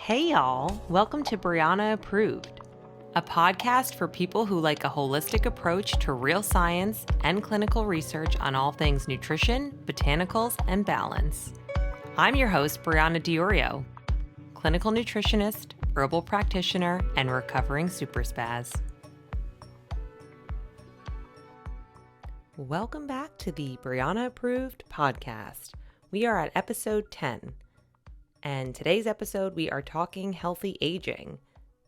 Hey y'all, welcome to Brianna Approved, a podcast for people who like a holistic approach to real science and clinical research on all things nutrition, botanicals, and balance. I'm your host, Brianna DiOrio, clinical nutritionist, herbal practitioner, and recovering super spaz. Welcome back to the Brianna Approved podcast. We are at episode 10. And today's episode, we are talking healthy aging.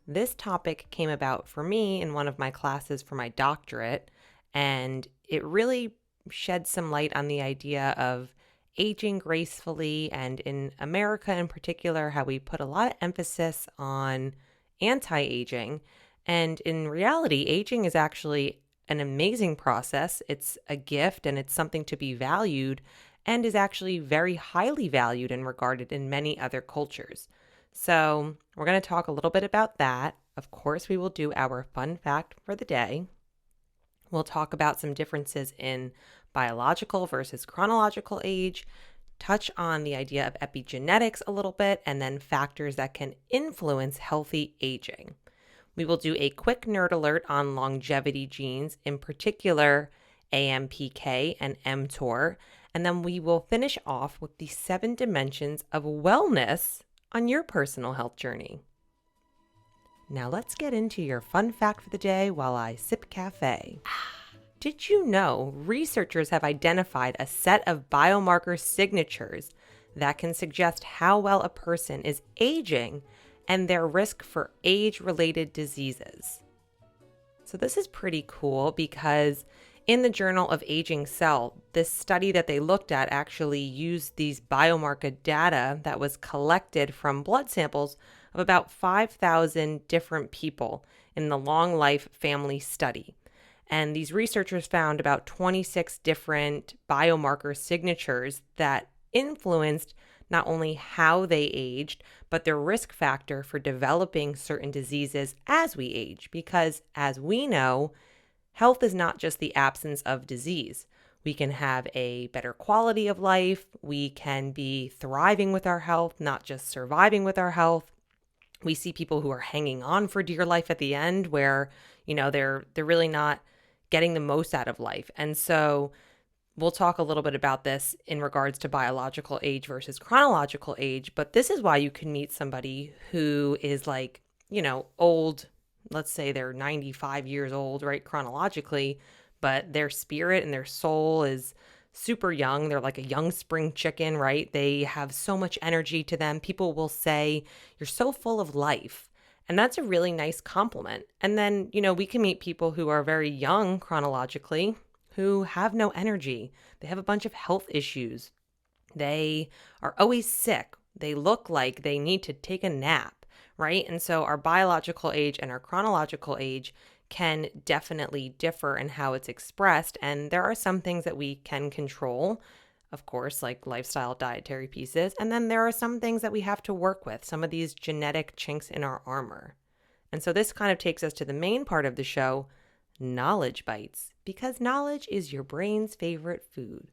This topic came about for me in one of my classes for my doctorate, and it really shed some light on the idea of aging gracefully, and in America in particular, how we put a lot of emphasis on anti-aging. And in reality, aging is actually an amazing process. It's a gift and it's something to be valued, and is actually very highly valued and regarded in many other cultures. So we're going to talk a little bit about that. Of course, we will do our fun fact for the day. We'll talk about some differences in biological versus chronological age, touch on the idea of epigenetics a little bit, and then factors that can influence healthy aging. We will do a quick nerd alert on longevity genes, in particular AMPK and mTOR, and then we will finish off with the 7 dimensions of wellness on your personal health journey. Now let's get into your fun fact for the day while I sip cafe. Did you know researchers have identified a set of biomarker signatures that can suggest how well a person is aging and their risk for age-related diseases? So this is pretty cool because in the Journal of Aging Cell, this study that they looked at actually used these biomarker data that was collected from blood samples of about 5,000 different people in the Long Life Family Study. And these researchers found about 26 different biomarker signatures that influenced not only how they aged, but their risk factor for developing certain diseases as we age. Because as we know, health is not just the absence of disease. We can have a better quality of life. We can be thriving with our health, not just surviving with our health. We see people who are hanging on for dear life at the end where, they're really not getting the most out of life. And so we'll talk a little bit about this in regards to biological age versus chronological age. But this is why you can meet somebody who is old. Let's say they're 95 years old, right, chronologically, but their spirit and their soul is super young. They're like a young spring chicken, right? They have so much energy to them. People will say, you're so full of life. And that's a really nice compliment. And then, we can meet people who are very young chronologically who have no energy. They have a bunch of health issues. They are always sick. They look like they need to take a nap. Right? And so our biological age and our chronological age can definitely differ in how it's expressed. And there are some things that we can control, of course, like lifestyle, dietary pieces. And then there are some things that we have to work with, some of these genetic chinks in our armor. And so this kind of takes us to the main part of the show, knowledge bites, because knowledge is your brain's favorite food.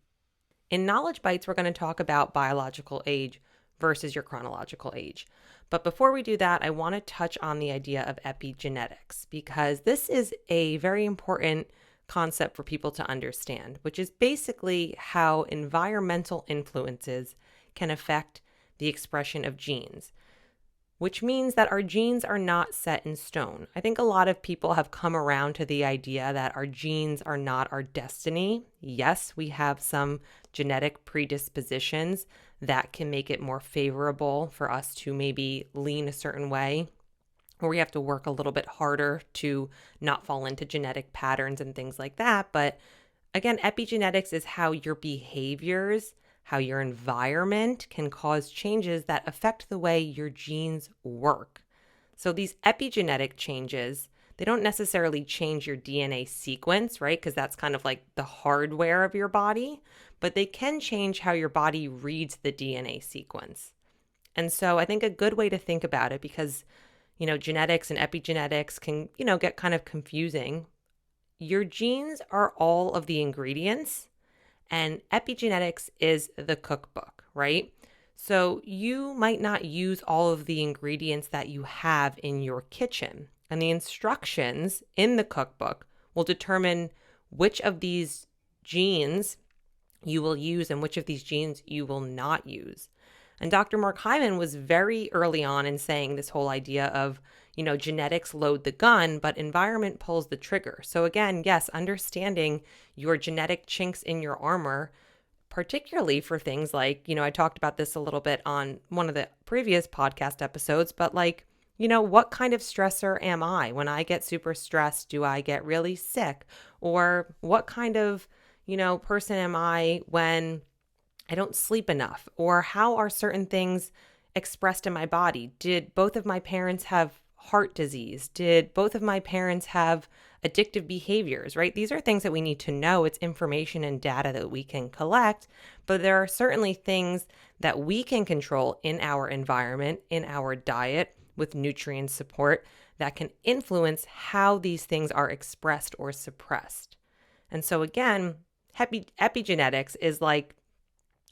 In knowledge bites, we're going to talk about biological age versus your chronological age. But before we do that, I want to touch on the idea of epigenetics, because this is a very important concept for people to understand, which is basically how environmental influences can affect the expression of genes, which means that our genes are not set in stone. I think a lot of people have come around to the idea that our genes are not our destiny. Yes, we have some genetic predispositions that can make it more favorable for us to maybe lean a certain way, or we have to work a little bit harder to not fall into genetic patterns and things like that. But again, epigenetics is how your behaviors, how your environment can cause changes that affect the way your genes work. So these epigenetic changes, they don't necessarily change your DNA sequence, right? Because that's kind of like the hardware of your body, but they can change how your body reads the DNA sequence. And so I think a good way to think about it, because, genetics and epigenetics can, get kind of confusing. Your genes are all of the ingredients, and epigenetics is the cookbook, right? So you might not use all of the ingredients that you have in your kitchen. And the instructions in the cookbook will determine which of these genes you will use and which of these genes you will not use. And Dr. Mark Hyman was very early on in saying this whole idea of, genetics load the gun, but environment pulls the trigger. So again, yes, understanding your genetic chinks in your armor, particularly for things like, I talked about this a little bit on one of the previous podcast episodes, but what kind of stressor am I? When I get super stressed, do I get really sick? Or what kind of, person am I when I don't sleep enough? Or how are certain things expressed in my body? Did both of my parents have heart disease? Did both of my parents have addictive behaviors, right? These are things that we need to know. It's information and data that we can collect, but there are certainly things that we can control in our environment, in our diet, with nutrient support that can influence how these things are expressed or suppressed. And so again, epigenetics is like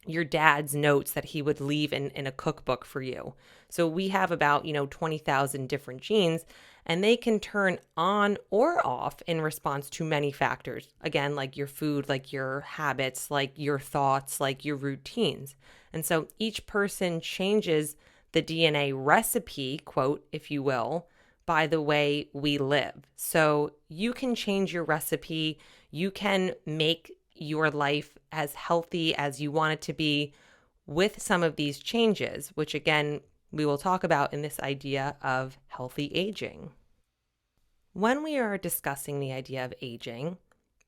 your dad's notes that he would leave in a cookbook for you. So we have about, 20,000 different genes, and they can turn on or off in response to many factors. Again, like your food, like your habits, like your thoughts, like your routines. And so each person changes the DNA recipe, quote, if you will, by the way we live. So you can change your recipe. You can make your life as healthy as you want it to be with some of these changes, which again, we will talk about in this idea of healthy aging. When we are discussing the idea of aging,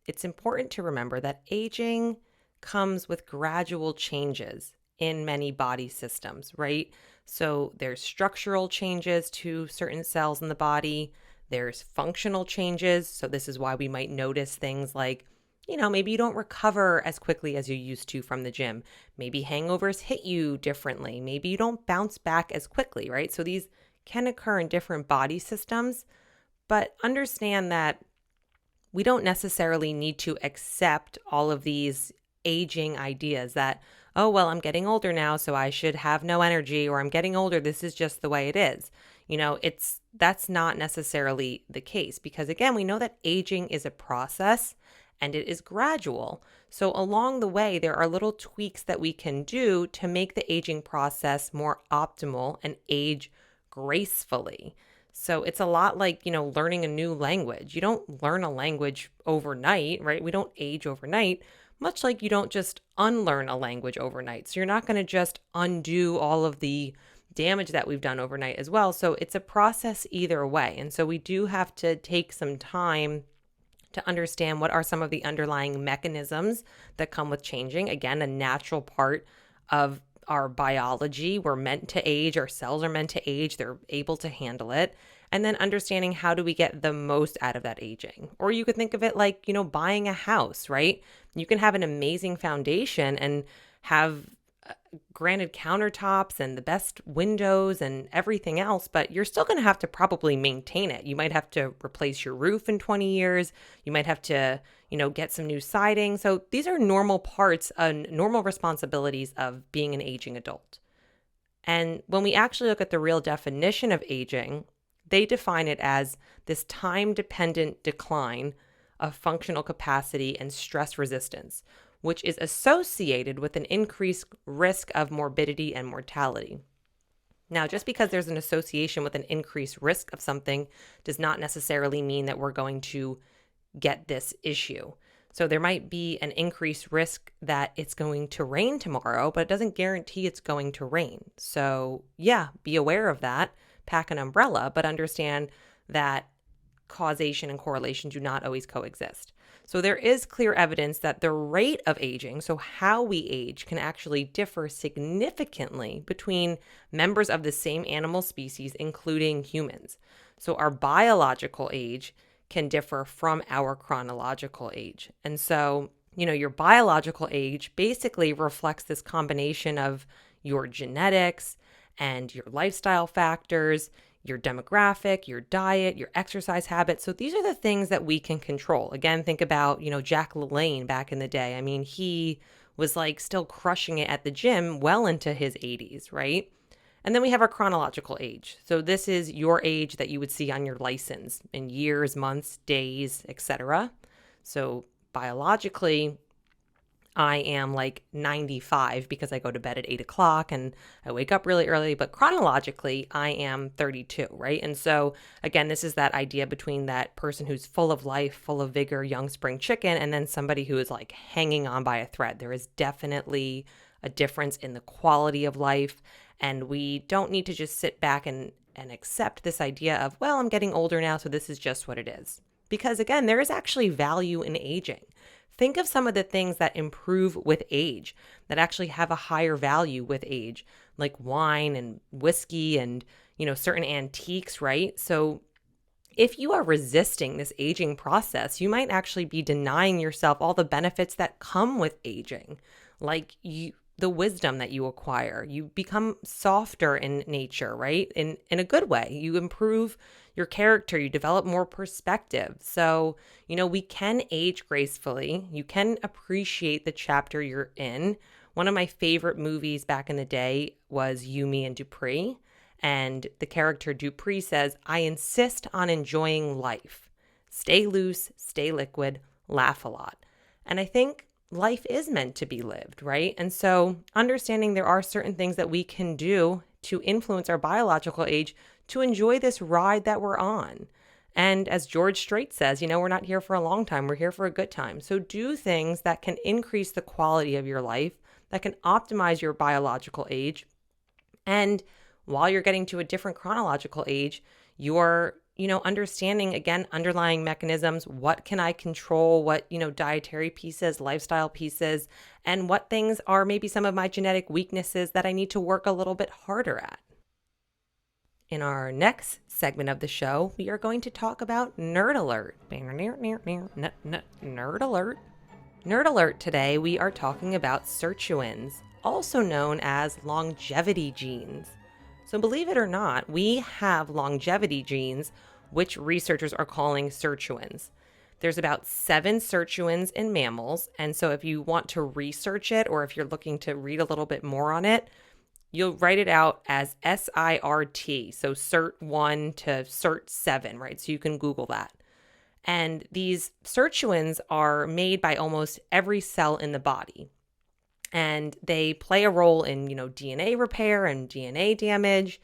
it's important to remember that aging comes with gradual changes in many body systems, right? So there's structural changes to certain cells in the body. There's functional changes. So this is why we might notice things like, maybe you don't recover as quickly as you used to from the gym. Maybe hangovers hit you differently. Maybe you don't bounce back as quickly, right? So these can occur in different body systems, but understand that we don't necessarily need to accept all of these aging ideas that, oh, well, I'm getting older now, so I should have no energy, or I'm getting older, this is just the way it is. That's not necessarily the case, because again, we know that aging is a process and it is gradual. So along the way, there are little tweaks that we can do to make the aging process more optimal and age gracefully. So it's a lot like, learning a new language. You don't learn a language overnight, right? We don't age overnight, much like you don't just unlearn a language overnight. So you're not going to just undo all of the damage that we've done overnight as well. So it's a process either way. And so we do have to take some time to understand what are some of the underlying mechanisms that come with changing. Again, a natural part of our biology. We're meant to age. Our cells are meant to age. They're able to handle it. And then understanding how do we get the most out of that aging. Or you could think of it like, buying a house, right? You can have an amazing foundation and have granite countertops and the best windows and everything else, but you're still going to have to probably maintain it. You might have to replace your roof in 20 years. You might have to, get some new siding. So these are normal parts and normal responsibilities of being an aging adult. And when we actually look at the real definition of aging, they define it as this time-dependent decline of functional capacity and stress resistance, which is associated with an increased risk of morbidity and mortality. Now, just because there's an association with an increased risk of something does not necessarily mean that we're going to get this issue. So there might be an increased risk that it's going to rain tomorrow, but it doesn't guarantee it's going to rain. So yeah, be aware of that, pack an umbrella, but understand that causation and correlation do not always coexist. So there is clear evidence that the rate of aging, so how we age, can actually differ significantly between members of the same animal species, including humans. So our biological age can differ from our chronological age. And so, your biological age basically reflects this combination of your genetics and your lifestyle factors, your demographic, your diet, your exercise habits. So these are the things that we can control. Again, think about, Jack LaLanne back in the day. I mean, he was like still crushing it at the gym well into his 80s, right? And then we have our chronological age. So this is your age that you would see on your license in years, months, days, etc. So biologically, I am like 95 because I go to bed at 8 o'clock and I wake up really early. But chronologically, I am 32, right? And so, again, this is that idea between that person who's full of life, full of vigor, young spring chicken, and then somebody who is like hanging on by a thread. There is definitely a difference in the quality of life. And we don't need to just sit back and accept this idea of, well, I'm getting older now, so this is just what it is. Because again, there is actually value in aging. Think of some of the things that improve with age, that actually have a higher value with age, like wine and whiskey and, certain antiques, right? So if you are resisting this aging process, you might actually be denying yourself all the benefits that come with aging, like the wisdom that you acquire. You become softer in nature, right? In a good way. You improve your character, you develop more perspective. So, we can age gracefully. You can appreciate the chapter you're in. One of my favorite movies back in the day was You, Me, and Dupree. And the character Dupree says, I insist on enjoying life. Stay loose, stay liquid, laugh a lot. And I think life is meant to be lived, right? And so understanding there are certain things that we can do to influence our biological age to enjoy this ride that we're on. And as George Strait says, we're not here for a long time, we're here for a good time. So do things that can increase the quality of your life, that can optimize your biological age. And while you're getting to a different chronological age, you're understanding, again, underlying mechanisms. What can I control? What, dietary pieces, lifestyle pieces, and what things are maybe some of my genetic weaknesses that I need to work a little bit harder at. In our next segment of the show, we are going to talk about Nerd Alert. Nerd Alert. Nerd Alert today, we are talking about sirtuins, also known as longevity genes. So believe it or not, we have longevity genes, which researchers are calling sirtuins. There's about 7 sirtuins in mammals. And so if you want to research it, or if you're looking to read a little bit more on it, you'll write it out as SIRT. So SIRT1 to SIRT7, right? So you can Google that. And these sirtuins are made by almost every cell in the body. And they play a role in, DNA repair and DNA damage.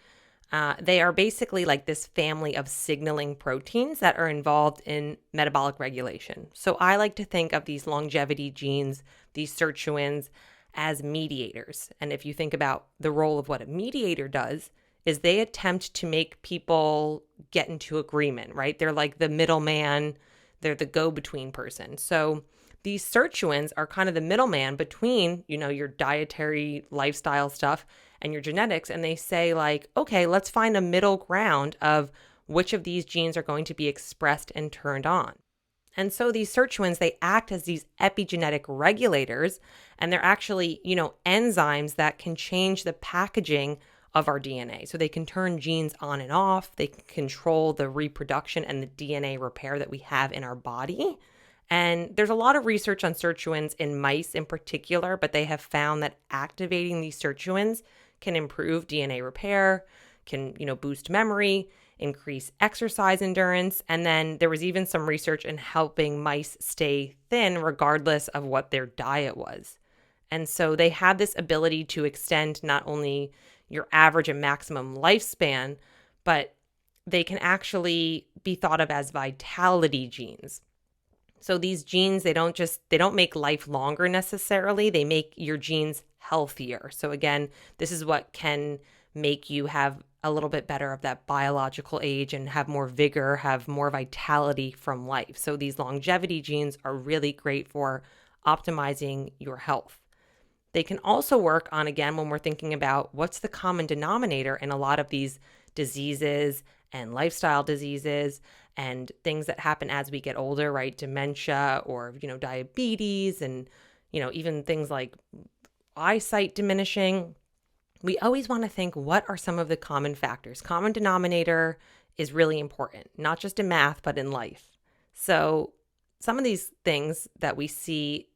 They are basically like this family of signaling proteins that are involved in metabolic regulation. So I like to think of these longevity genes, these sirtuins, as mediators. And if you think about the role of what a mediator does, is they attempt to make people get into agreement, right? They're like the middleman, they're the go-between person. So these sirtuins are kind of the middleman between, your dietary lifestyle stuff and your genetics. And they say like, okay, let's find a middle ground of which of these genes are going to be expressed and turned on. And so these sirtuins, they act as these epigenetic regulators, and they're actually, enzymes that can change the packaging of our DNA. So they can turn genes on and off. They can control the reproduction and the DNA repair that we have in our body. And there's a lot of research on sirtuins in mice in particular, but they have found that activating these sirtuins can improve DNA repair, can, boost memory, increase exercise endurance. And then there was even some research in helping mice stay thin regardless of what their diet was. And so they have this ability to extend not only your average and maximum lifespan, but they can actually be thought of as vitality genes. So these genes, they don't make life longer necessarily. They make your genes healthier. So again, this is what can make you have a little bit better of that biological age and have more vigor, have more vitality from life. So these longevity genes are really great for optimizing your health. They can also work on, again, when we're thinking about what's the common denominator in a lot of these diseases and lifestyle diseases and things that happen as we get older, right? Dementia or, diabetes and, even things like eyesight diminishing. We always want to think, what are some of the common factors? Common denominator is really important, not just in math, but in life. So some of these things that we see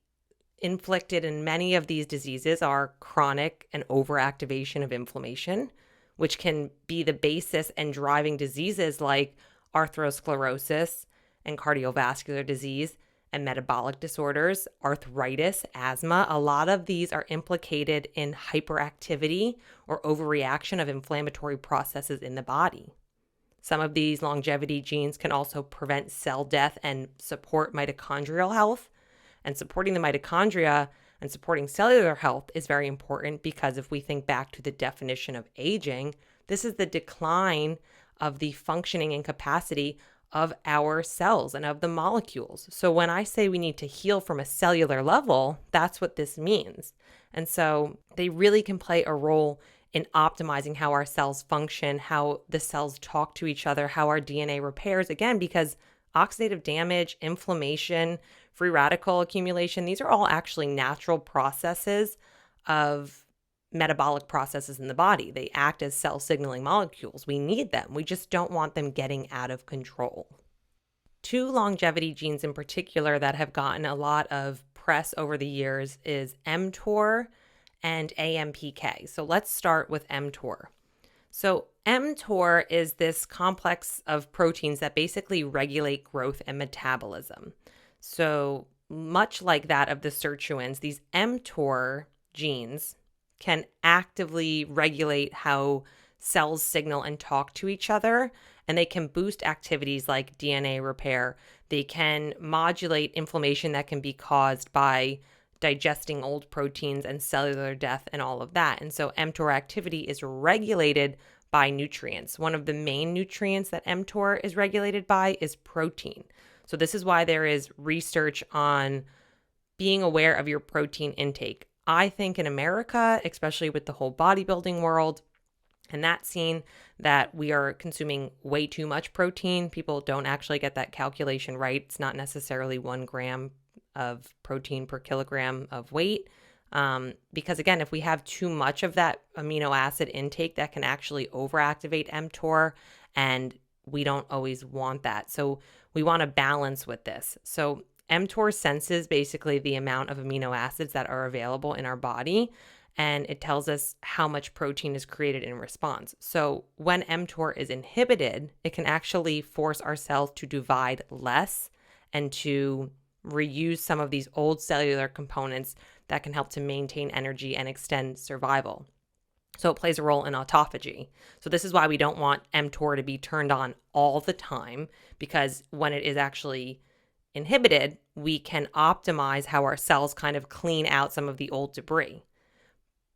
inflicted in many of these diseases are chronic and overactivation of inflammation, which can be the basis and driving diseases like atherosclerosis and cardiovascular disease and metabolic disorders, arthritis, asthma. A lot of these are implicated in hyperactivity or overreaction of inflammatory processes in the body. Some of these longevity genes can also prevent cell death and support mitochondrial health. And supporting the mitochondria and supporting cellular health is very important because if we think back to the definition of aging, this is the decline of the functioning and capacity of our cells and of the molecules. So when I say we need to heal from a cellular level, that's what this means. And so they really can play a role in optimizing how our cells function, how the cells talk to each other, how our DNA repairs, again, because oxidative damage, inflammation, free radical accumulation, these are all actually natural processes of metabolic processes in the body. They act as cell signaling molecules. We need them. We just don't want them getting out of control. Two longevity genes in particular that have gotten a lot of press over the years is mTOR and AMPK. So let's start with mTOR. So mTOR is this complex of proteins that basically regulate growth and metabolism. So much like that of the sirtuins, these mTOR genes can actively regulate how cells signal and talk to each other, and they can boost activities like DNA repair. They can modulate inflammation that can be caused by digesting old proteins and cellular death and all of that. And so mTOR activity is regulated by nutrients. One of the main nutrients that mTOR is regulated by is protein. So this is why there is research on being aware of your protein intake. I think in America, especially with the whole bodybuilding world and that scene, that we are consuming way too much protein. People don't actually get that calculation right. It's not necessarily 1 gram of protein per kilogram of weight. Because again, if we have too much of that amino acid intake, that can actually overactivate mTOR, and we don't always want that. So we want to balance with this. So mTOR senses basically the amount of amino acids that are available in our body, and it tells us how much protein is created in response. So when mTOR is inhibited, it can actually force our cells to divide less and to reuse some of these old cellular components that can help to maintain energy and extend survival. So it plays a role in autophagy. So this is why we don't want mTOR to be turned on all the time, because when it is actually inhibited, we can optimize how our cells kind of clean out some of the old debris.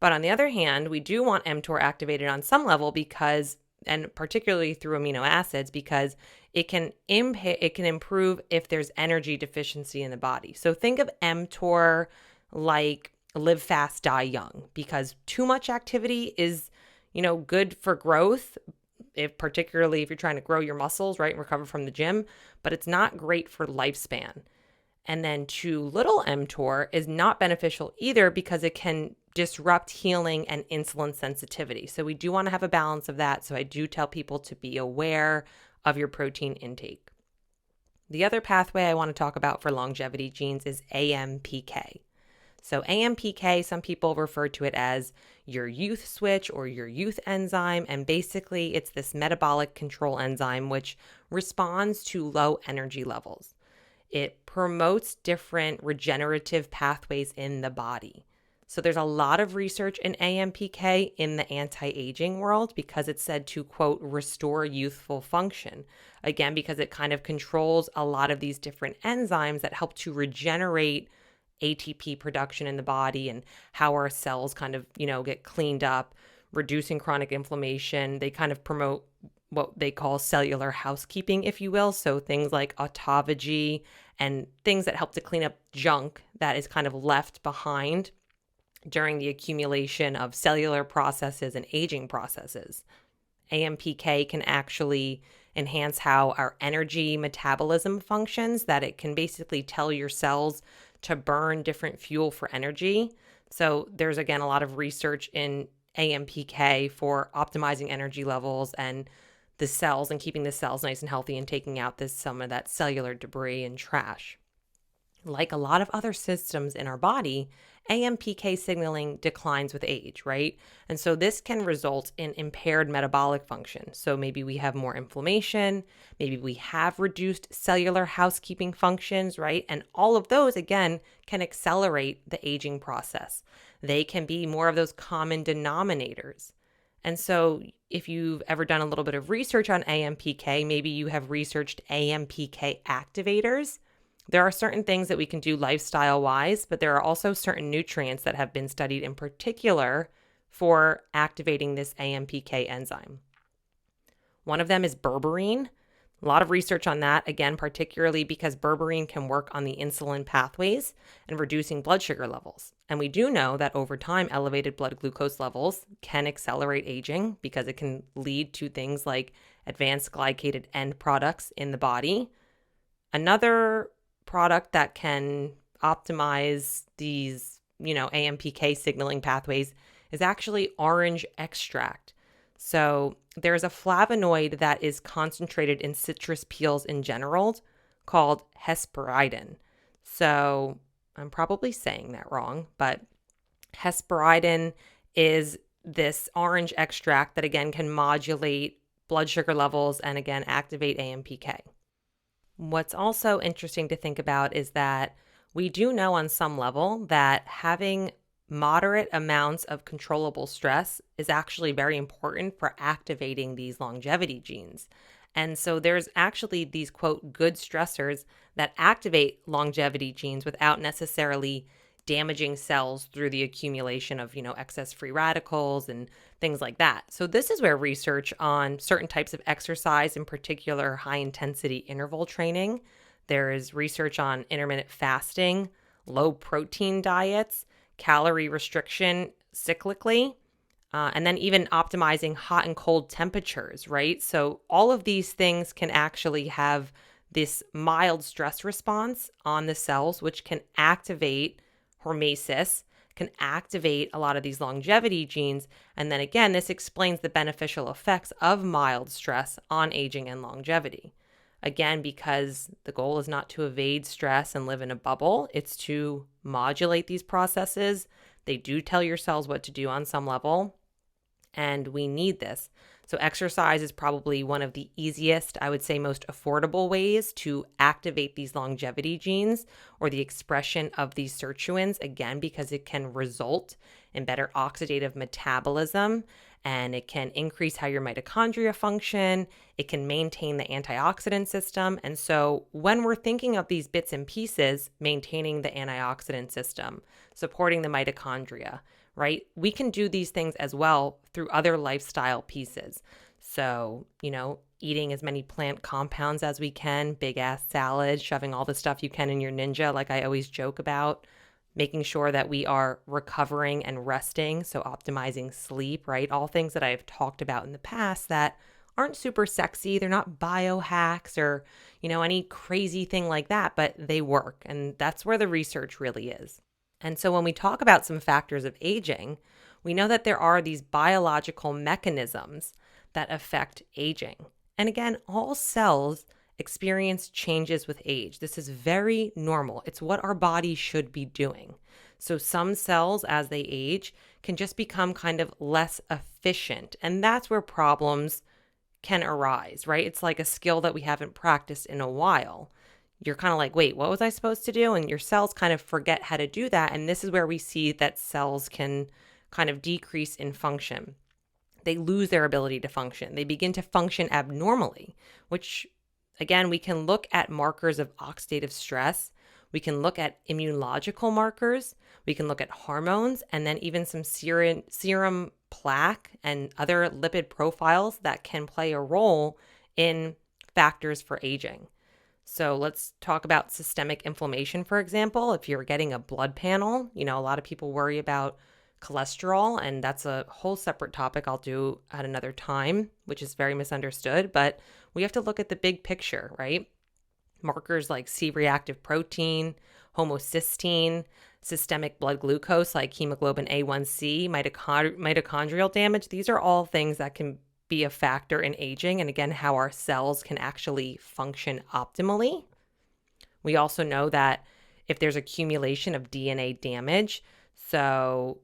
But on the other hand, we do want mTOR activated on some level because, and particularly through amino acids, because it can improve if there's energy deficiency in the body. So think of mTOR like live fast, die young, because too much activity is, good for growth, particularly if you're trying to grow your muscles, right, and recover from the gym, but it's not great for lifespan. And then too little mTOR is not beneficial either because it can disrupt healing and insulin sensitivity. So we do want to have a balance of that. So I do tell people to be aware of your protein intake. The other pathway I want to talk about for longevity genes is AMPK. So AMPK, some people refer to it as your youth switch or your youth enzyme. And basically it's this metabolic control enzyme which responds to low energy levels. It promotes different regenerative pathways in the body. So there's a lot of research in AMPK in the anti-aging world because it's said to, quote, restore youthful function. Again, because it kind of controls a lot of these different enzymes that help to regenerate ATP production in the body and how our cells kind of, get cleaned up, reducing chronic inflammation. They kind of promote what they call cellular housekeeping, if you will. So things like autophagy and things that help to clean up junk that is kind of left behind during the accumulation of cellular processes and aging processes. AMPK can actually enhance how our energy metabolism functions, that it can basically tell your cells to burn different fuel for energy. So there's, again, a lot of research in AMPK for optimizing energy levels and the cells and keeping the cells nice and healthy and taking out some of that cellular debris and trash. Like a lot of other systems in our body, AMPK signaling declines with age, right? And so this can result in impaired metabolic function. So maybe we have more inflammation, maybe we have reduced cellular housekeeping functions, right? And all of those, again, can accelerate the aging process. They can be more of those common denominators. And so if you've ever done a little bit of research on AMPK, maybe you have researched AMPK activators. There are certain things that we can do lifestyle wise, but there are also certain nutrients that have been studied in particular for activating this AMPK enzyme. One of them is berberine. A lot of research on that, again, particularly because berberine can work on the insulin pathways and reducing blood sugar levels. And we do know that over time, elevated blood glucose levels can accelerate aging because it can lead to things like advanced glycated end products in the body. Another product that can optimize these, AMPK signaling pathways is actually orange extract. So there's a flavonoid that is concentrated in citrus peels in general called hesperidin. So I'm probably saying that wrong, but hesperidin is this orange extract that again can modulate blood sugar levels and again activate AMPK. What's also interesting to think about is that we do know on some level that having moderate amounts of controllable stress is actually very important for activating these longevity genes. And so there's actually these, quote, good stressors that activate longevity genes without necessarily damaging cells through the accumulation of, excess free radicals and things like that. So this is where research on certain types of exercise, in particular high intensity interval training, there is research on intermittent fasting, low protein diets, calorie restriction cyclically, and then even optimizing hot and cold temperatures, right? So all of these things can actually have this mild stress response on the cells, which can activate hormesis, can activate a lot of these longevity genes. And then again, this explains the beneficial effects of mild stress on aging and longevity. Again, because the goal is not to evade stress and live in a bubble, it's to modulate these processes. They do tell your cells what to do on some level, and we need this. So exercise is probably one of the easiest, I would say most affordable ways to activate these longevity genes or the expression of these sirtuins, again, because it can result in better oxidative metabolism and it can increase how your mitochondria function. It can maintain the antioxidant system. And so when we're thinking of these bits and pieces, maintaining the antioxidant system, supporting the mitochondria, right? We can do these things as well through other lifestyle pieces. So, eating as many plant compounds as we can, big ass salad, shoving all the stuff you can in your Ninja, like I always joke about, making sure that we are recovering and resting. So optimizing sleep, right? All things that I've talked about in the past that aren't super sexy. They're not biohacks or, any crazy thing like that, but they work. And that's where the research really is. And so when we talk about some factors of aging, we know that there are these biological mechanisms that affect aging. And again, all cells experience changes with age. This is very normal. It's what our body should be doing. So some cells, as they age, can just become kind of less efficient. And that's where problems can arise, right? It's like a skill that we haven't practiced in a while. You're kind of like, wait, what was I supposed to do? And your cells kind of forget how to do that. And this is where we see that cells can kind of decrease in function. They lose their ability to function. They begin to function abnormally, which again, we can look at markers of oxidative stress. We can look at immunological markers. We can look at hormones and then even some serum plaque and other lipid profiles that can play a role in factors for aging. So let's talk about systemic inflammation, for example. If you're getting a blood panel, a lot of people worry about cholesterol, and that's a whole separate topic I'll do at another time, which is very misunderstood. But we have to look at the big picture, right? Markers like C-reactive protein, homocysteine, systemic blood glucose like hemoglobin A1C, mitochondrial damage. These are all things that can be a factor in aging, and again, how our cells can actually function optimally. We also know that if there's accumulation of DNA damage. So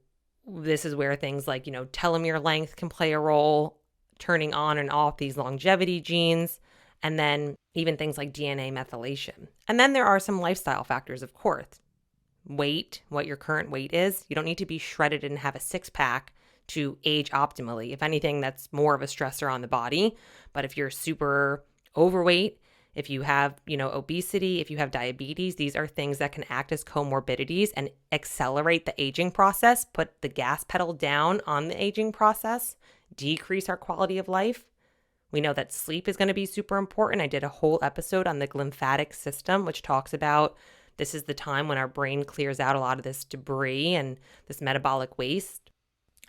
this is where things like, telomere length can play a role, turning on and off these longevity genes, and then even things like DNA methylation. And then there are some lifestyle factors, of course. Weight, what your current weight is. You don't need to be shredded and have a six-pack to age optimally. If anything, that's more of a stressor on the body. But if you're super overweight, if you have, obesity, if you have diabetes, these are things that can act as comorbidities and accelerate the aging process, put the gas pedal down on the aging process, decrease our quality of life. We know that sleep is going to be super important. I did a whole episode on the lymphatic system, which talks about this is the time when our brain clears out a lot of this debris and this metabolic waste.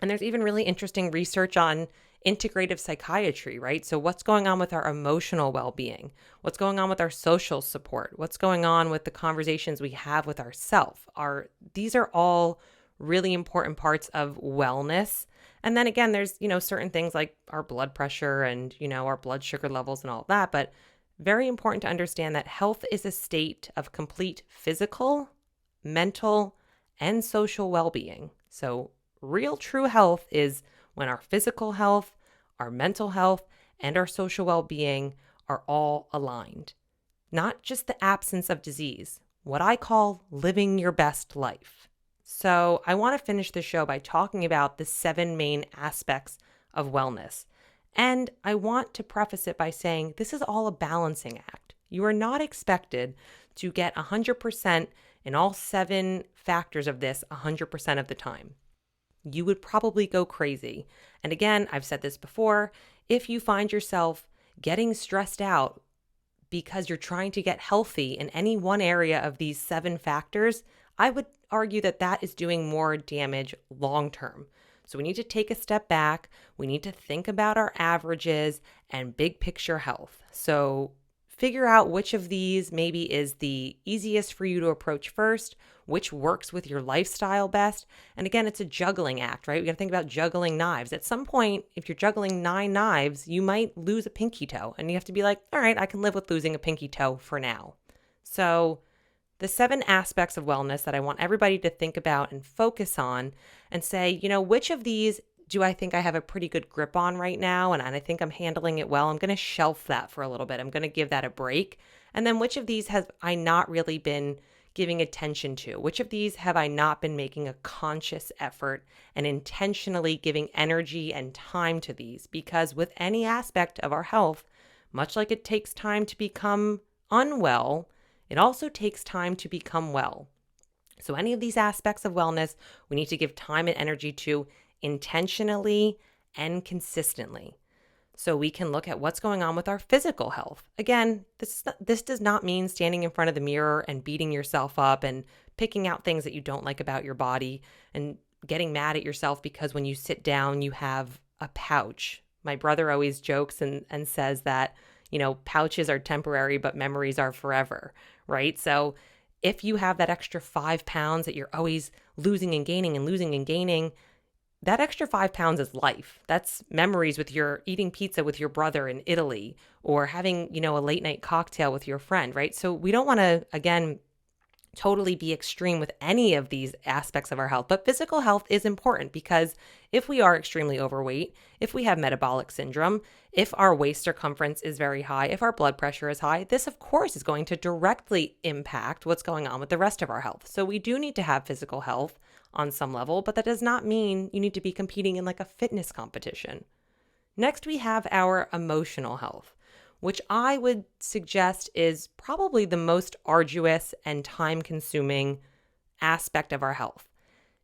And there's even really interesting research on integrative psychiatry, right? So what's going on with our emotional well-being? What's going on with our social support? What's going on with the conversations we have with ourselves? These are all really important parts of wellness. And then again, there's, certain things like our blood pressure and, our blood sugar levels and all that. But very important to understand that health is a state of complete physical, mental, and social well-being. So real true health is when our physical health, our mental health, and our social well-being are all aligned. Not just the absence of disease, what I call living your best life. So I want to finish the show by talking about the 7 main aspects of wellness. And I want to preface it by saying this is all a balancing act. You are not expected to get 100% in all 7 factors of this 100% of the time. You would probably go crazy. And again, I've said this before, if you find yourself getting stressed out because you're trying to get healthy in any one area of these 7 factors, I would argue that that is doing more damage long term. So we need to take a step back. We need to think about our averages and big picture health. So figure out which of these maybe is the easiest for you to approach first, which works with your lifestyle best. And again, it's a juggling act, right? We got to think about juggling knives. At some point, if you're juggling 9 knives, you might lose a pinky toe. And you have to be like, all right, I can live with losing a pinky toe for now. So the 7 aspects of wellness that I want everybody to think about and focus on and say, which of these do I think I have a pretty good grip on right now? And I think I'm handling it well. I'm going to shelf that for a little bit. I'm going to give that a break. And then which of these have I not really been giving attention to? Which of these have I not been making a conscious effort and intentionally giving energy and time to these? Because with any aspect of our health, much like it takes time to become unwell, it also takes time to become well. So any of these aspects of wellness, we need to give time and energy to intentionally and consistently. So we can look at what's going on with our physical health. Again, this does not mean standing in front of the mirror and beating yourself up and picking out things that you don't like about your body and getting mad at yourself because when you sit down, you have a pouch. My brother always jokes and says that, pouches are temporary, but memories are forever, right? So if you have that extra 5 pounds that you're always losing and gaining, that extra 5 pounds is life. That's memories with your eating pizza with your brother in Italy or having, a late night cocktail with your friend, right? So we don't want to, again, totally be extreme with any of these aspects of our health. But physical health is important because if we are extremely overweight, if we have metabolic syndrome, if our waist circumference is very high, if our blood pressure is high, this of course is going to directly impact what's going on with the rest of our health. So we do need to have physical health on some level, but that does not mean you need to be competing in like a fitness competition. Next, we have our emotional health, which I would suggest is probably the most arduous and time-consuming aspect of our health.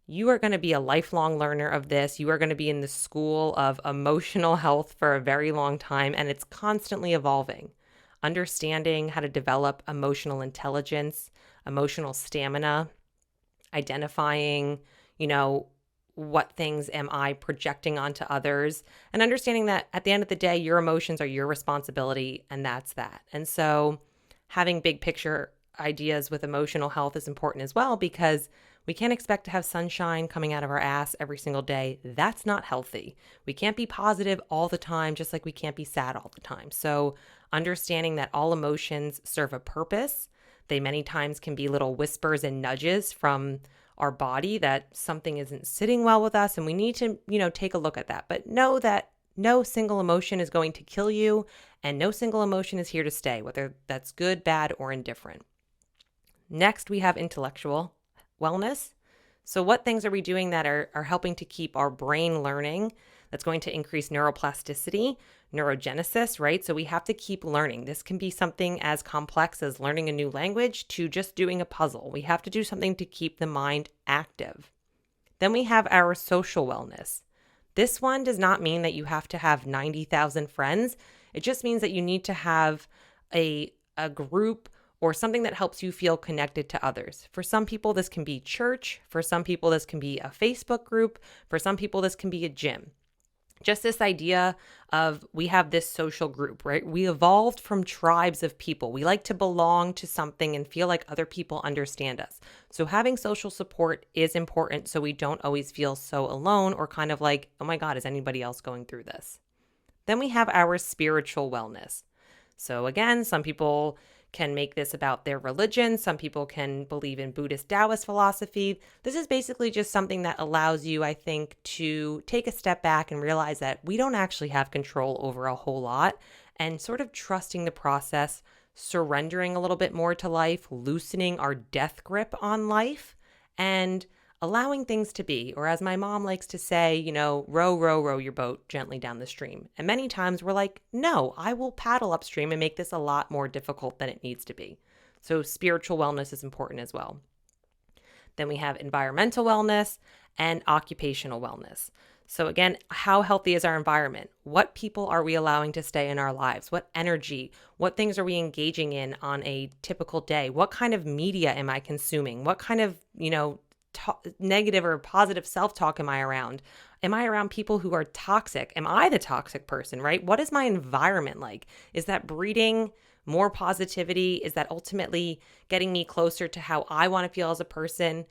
You are going to be a lifelong learner of this. You are going to be in the school of emotional health for a very long time, and it's constantly evolving. Understanding how to develop emotional intelligence, emotional stamina, identifying, what things am I projecting onto others, and understanding that at the end of the day, your emotions are your responsibility, and that's that. And so having big picture ideas with emotional health is important as well, because we can't expect to have sunshine coming out of our ass every single day. That's not healthy. We can't be positive all the time, just like we can't be sad all the time. So understanding that all emotions serve a purpose, They many times can be little whispers and nudges from our body that something isn't sitting well with us, and we need to, take a look at that. But know that no single emotion is going to kill you, and no single emotion is here to stay, whether that's good, bad, or indifferent. Next, we have intellectual wellness. So what things are we doing that are helping to keep our brain learning? That's going to increase neuroplasticity, neurogenesis, right? So we have to keep learning. This can be something as complex as learning a new language to just doing a puzzle. We have to do something to keep the mind active. Then we have our social wellness. This one does not mean that you have to have 90,000 friends. It just means that you need to have a group or something that helps you feel connected to others. For some people, this can be church. For some people, this can be a Facebook group. For some people, this can be a gym. Just this idea of we have this social group, right? We evolved from tribes of people. We like to belong to something and feel like other people understand us. So having social support is important so we don't always feel so alone or kind of like, oh my God, is anybody else going through this? Then we have our spiritual wellness. So again, some people can make this about their religion. Some people can believe in Buddhist Taoist philosophy. This is basically just something that allows you, I think, to take a step back and realize that we don't actually have control over a whole lot and sort of trusting the process, surrendering a little bit more to life, loosening our death grip on life, and allowing things to be, or as my mom likes to say, row your boat gently down the stream. And many times we're like, no, I will paddle upstream and make this a lot more difficult than it needs to be. So spiritual wellness is important as well. Then we have environmental wellness and occupational wellness. So again, how healthy is our environment? What people are we allowing to stay in our lives? What energy? What things are we engaging in on a typical day? What kind of media am I consuming? What kind of, negative or positive self-talk am I around? Am I around people who are toxic? Am I the toxic person, right? What is my environment like? Is that breeding more positivity? Is that ultimately getting me closer to how I want to feel as a person?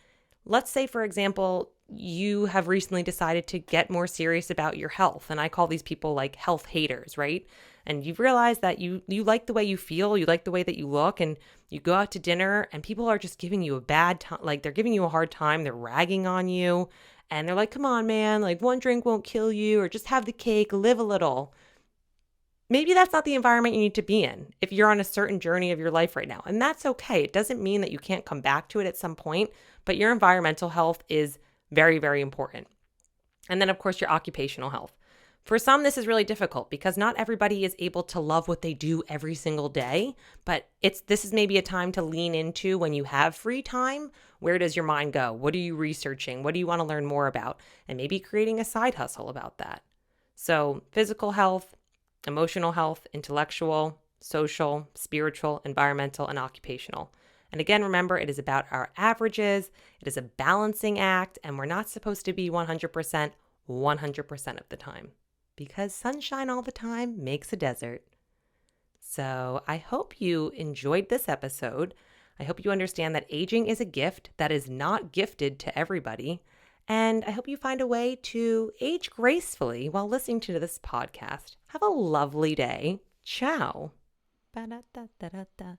Let's say, for example, you have recently decided to get more serious about your health. And I call these people like health haters, right? And you realize that you like the way you feel, you like the way that you look, and you go out to dinner and people are just giving you a bad time, like they're giving you a hard time, they're ragging on you, and they're like, come on, man, like one drink won't kill you, or just have the cake, live a little. Maybe that's not the environment you need to be in if you're on a certain journey of your life right now. And that's okay. It doesn't mean that you can't come back to it at some point, but your environmental health is very, very important. And then, of course, your occupational health. For some, this is really difficult because not everybody is able to love what they do every single day, but this is maybe a time to lean into when you have free time. Where does your mind go? What are you researching? What do you want to learn more about? And maybe creating a side hustle about that. So physical health, emotional health, intellectual, social, spiritual, environmental, and occupational. And again, remember, it is about our averages. It is a balancing act, and we're not supposed to be 100% of the time, because sunshine all the time makes a desert. So I hope you enjoyed this episode. I hope you understand that aging is a gift that is not gifted to everybody. And I hope you find a way to age gracefully while listening to this podcast. Have a lovely day. Ciao. Ba-da-da-da-da-da.